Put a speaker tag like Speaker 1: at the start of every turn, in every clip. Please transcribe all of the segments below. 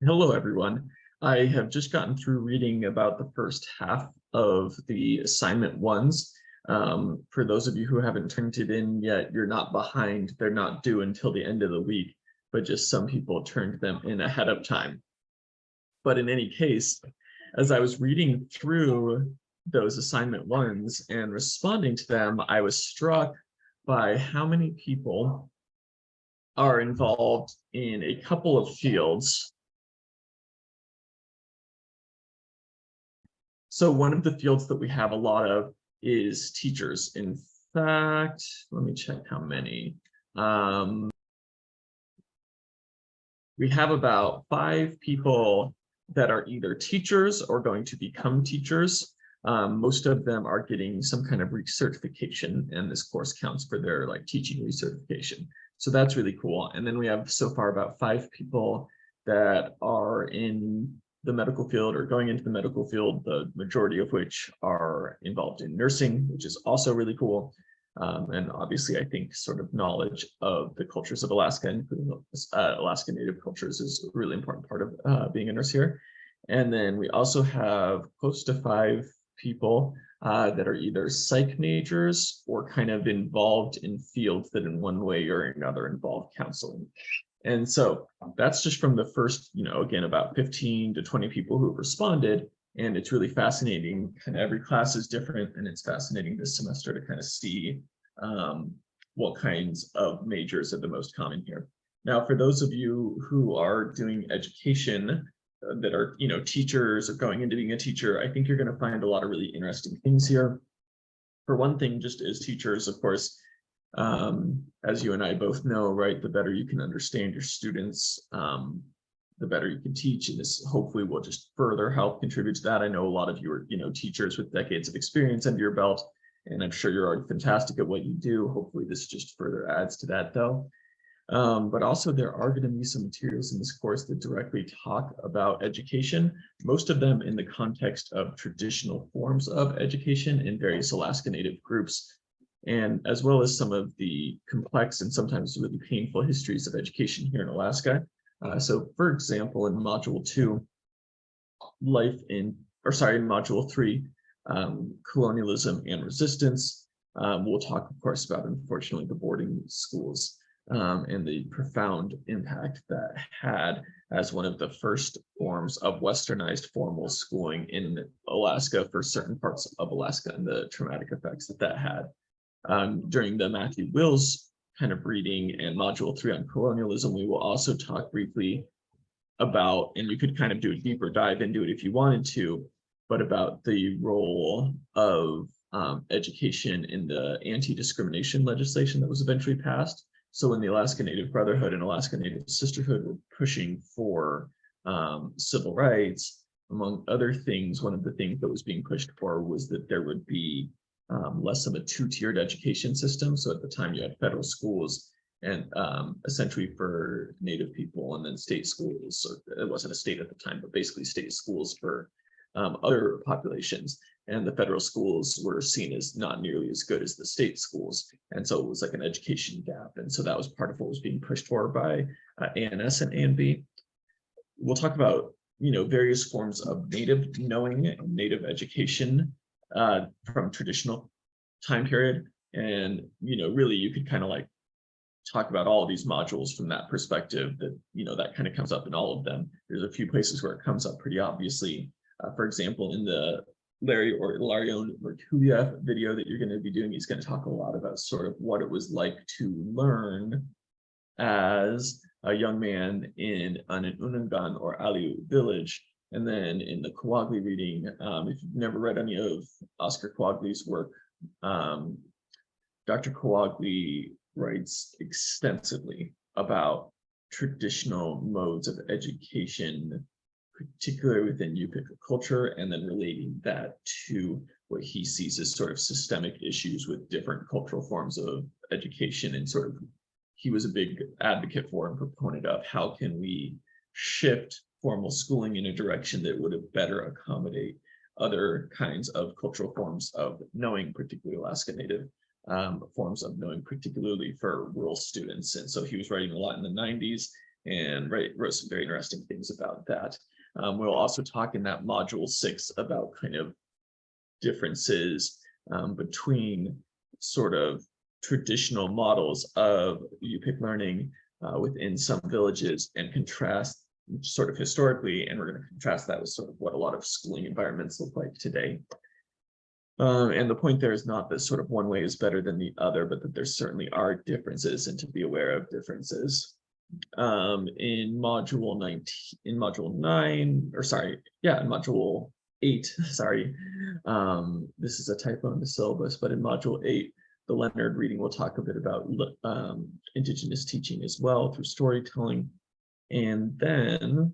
Speaker 1: Hello, everyone. I have just gotten through reading about the first half of the assignment ones. For those of you who haven't turned it in yet, you're not behind. They're not due until the end of the week, but just some people turned them in ahead of time. But in any case, as I was reading through those assignment ones and responding to them, I was struck by how many people are involved in a couple of fields. So one of the fields that we have a lot of is teachers. In fact, let me check how many. We have about 5 people that are either teachers or going to become teachers. Most of them are getting some kind of recertification, and this course counts for their teaching recertification. So that's really cool. And then we have so far about 5 people that are in the medical field or going into the medical field, the majority of which are involved in nursing, which is also really cool. And obviously, I think sort of knowledge of the cultures of Alaska, including Alaska Native cultures, is a really important part of being a nurse here. And then we also have close to 5 people that are either psych majors or kind of involved in fields that in one way or another involve counseling. And so that's just from the first, again, about 15 to 20 people who have responded. And it's really fascinating. Kind of every class is different, and it's fascinating this semester to kind of see what kinds of majors are the most common here. Now, for those of you who are doing education that are, teachers or going into being a teacher, I think you're going to find a lot of really interesting things here. For one thing, just as teachers, of course, as you and I both know, right, the better you can understand your students, the better you can teach, and this hopefully will just further help contribute to that. I know a lot of you are, teachers with decades of experience under your belt, and I'm sure you're already fantastic at what you do. Hopefully this just further adds to that, though. But also there are going to be some materials in this course that directly talk about education, most of them in the context of traditional forms of education in various Alaska Native groups, and as well as some of the complex and sometimes really painful histories of education here in Alaska. So for example, in module 2, in module 3, colonialism and resistance, we'll talk, of course, about, unfortunately, the boarding schools and the profound impact that had as one of the first forms of westernized formal schooling in Alaska for certain parts of Alaska, and the traumatic effects that had. During the Matthew Wills kind of reading and module 3 on colonialism, we will also talk briefly about, and you could kind of do a deeper dive into it if you wanted to, but about the role of education in the anti-discrimination legislation that was eventually passed. So when the Alaska Native Brotherhood and Alaska Native Sisterhood were pushing for civil rights, among other things, one of the things that was being pushed for was that there would be less of a 2-tiered education system. So at the time you had federal schools and essentially for Native people, and then state schools. So it wasn't a state at the time, but basically state schools for other populations. And the federal schools were seen as not nearly as good as the state schools. And so it was like an education gap. And so that was part of what was being pushed for by ANS and ANB. We'll talk about, various forms of Native knowing and Native education from traditional time period. And, really you could kind of talk about all of these modules from that perspective, that, that kind of comes up in all of them. There's a few places where it comes up pretty obviously. For example, in the Larion Mertulia video that you're going to be doing, he's going to talk a lot about sort of what it was like to learn as a young man in an Unungan or Aliu village. And then in the Kawagli reading, if you've never read any of Oscar Kawagli's work, Dr. Kawagli writes extensively about traditional modes of education, particularly within Yupika culture, and then relating that to what he sees as sort of systemic issues with different cultural forms of education. And sort of, he was a big advocate for and proponent of how can we shift formal schooling in a direction that would have better accommodate other kinds of cultural forms of knowing, particularly Alaska Native forms of knowing, particularly for rural students. And so he was writing a lot in the 90s, and wrote some very interesting things about that. We'll also talk in that module 6 about kind of differences between sort of traditional models of UPIC learning within some villages, and contrast sort of historically, and we're going to contrast that with sort of what a lot of schooling environments look like today. And the point there is not that sort of one way is better than the other, but that there certainly are differences, and to be aware of differences. In module 8, sorry, this is a typo in the syllabus, but in module 8, the Leonard reading will talk a bit about Indigenous teaching as well through storytelling. And then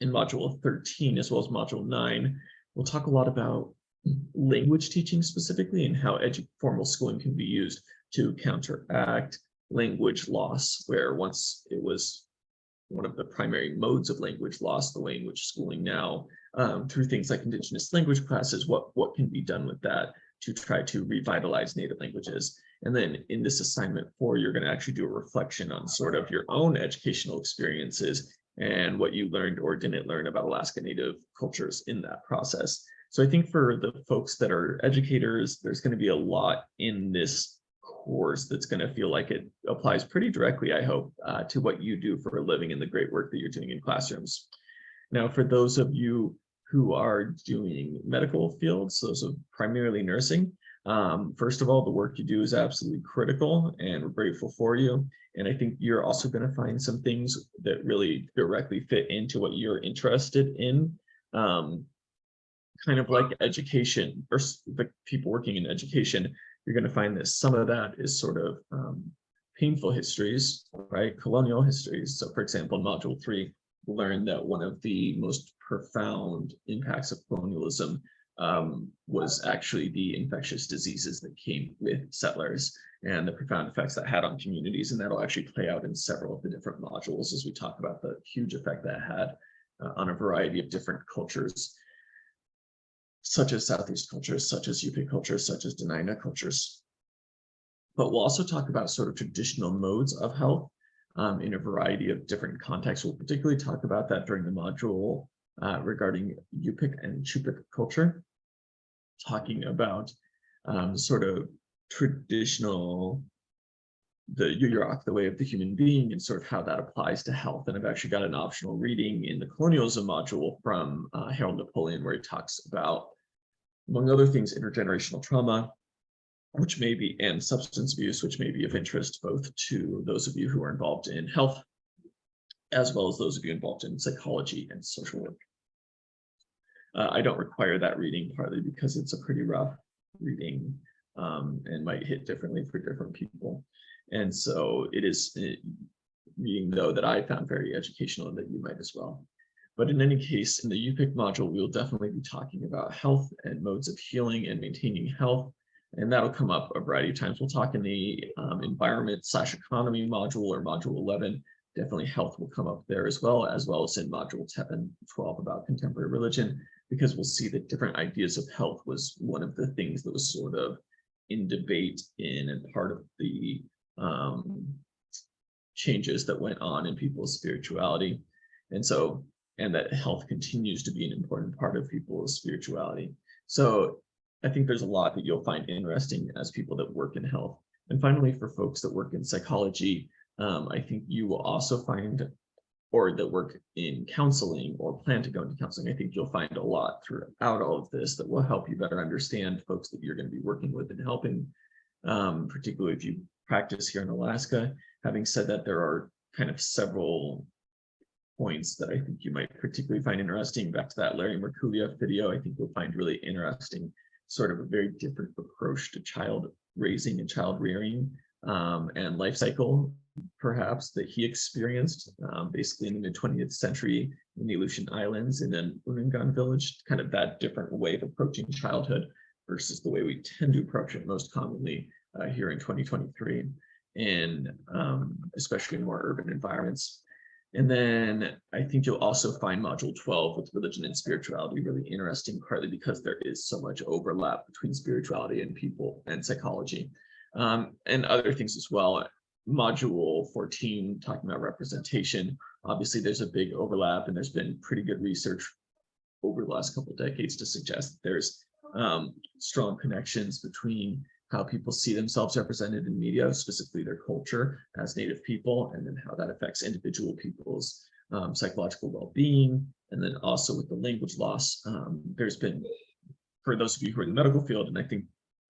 Speaker 1: in module 13, as well as module 9, we'll talk a lot about language teaching specifically, and how formal schooling can be used to counteract language loss, where once it was one of the primary modes of language loss, the way in which schooling now, through things like Indigenous language classes, what can be done with that to try to revitalize native languages. And then in this assignment 4, you're going to actually do a reflection on sort of your own educational experiences and what you learned or didn't learn about Alaska Native cultures in that process. So I think for the folks that are educators, there's going to be a lot in this course that's going to feel like it applies pretty directly, I hope, to what you do for a living and the great work that you're doing in classrooms. Now, for those of you who are doing medical fields, those are primarily nursing, first of all, the work you do is absolutely critical, and we're grateful for you. And I think you're also going to find some things that really directly fit into what you're interested in. Kind of like education, or the people working in education, you're going to find that some of that is sort of painful histories, right? Colonial histories. So for example, in module 3, we learned that one of the most profound impacts of colonialism was actually the infectious diseases that came with settlers, and the profound effects that had on communities. And that'll actually play out in several of the different modules as we talk about the huge effect that had on a variety of different cultures, such as Southeast cultures, such as UP cultures, such as Dena'ina cultures. But we'll also talk about sort of traditional modes of health in a variety of different contexts. We'll particularly talk about that during the module regarding Yupik and Chupik culture, talking about sort of traditional, the Yuyurak, the way of the human being, and sort of how that applies to health. And I've actually got an optional reading in the colonialism module from Harold Napoleon, where he talks about, among other things, intergenerational trauma, which may be, and substance abuse, which may be of interest both to those of you who are involved in health, as well as those of you involved in psychology and social work. I don't require that reading, partly because it's a pretty rough reading and might hit differently for different people. And so it is a reading, though, that I found very educational, and that you might as well. But in any case, in the UPIC module, we'll definitely be talking about health and modes of healing and maintaining health. And that'll come up a variety of times. We'll talk in the environment/economy module, or module 11. Definitely health will come up there as well as in module 10 and 12 about contemporary religion, because we'll see that different ideas of health was one of the things that was sort of in debate in and part of the changes that went on in people's spirituality. And that health continues to be an important part of people's spirituality. So I think there's a lot that you'll find interesting as people that work in health. And finally, for folks that work in psychology, I think you will also find, or that work in counseling or plan to go into counseling, I think you'll find a lot throughout all of this that will help you better understand folks that you're going to be working with and helping, particularly if you practice here in Alaska. Having said that, there are kind of several points that I think you might particularly find interesting. Back to that Larry Merkuliev video, I think you'll find really interesting, sort of a very different approach to child raising and child rearing and life cycle, perhaps, that he experienced basically in the mid-20th century in the Aleutian Islands in an Unungan village, kind of that different way of approaching childhood versus the way we tend to approach it most commonly here in 2023, and especially in more urban environments. And then I think you'll also find module 12 with religion and spirituality really interesting, partly because there is so much overlap between spirituality and people and psychology, and other things as well. module 14 talking about representation. Obviously, there's a big overlap, and there's been pretty good research over the last couple of decades to suggest that there's strong connections between how people see themselves represented in media, specifically their culture as Native people, and then how that affects individual people's psychological well-being. And then also with the language loss, there's been, for those of you who are in the medical field, and I think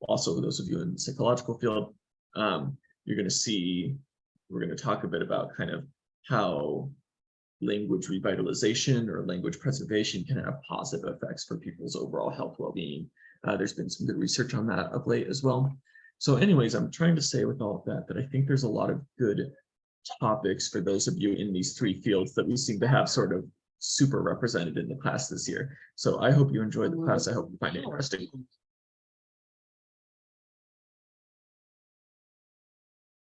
Speaker 1: also those of you in the psychological field, you're going to see, we're going to talk a bit about kind of how language revitalization or language preservation can have positive effects for people's overall health well-being. There's been some good research on that of late as well. So anyways, I'm trying to say with all of that, that I think there's a lot of good topics for those of you in these three fields that we seem to have sort of super represented in the class this year. So I hope you enjoyed the class. I hope you find it interesting.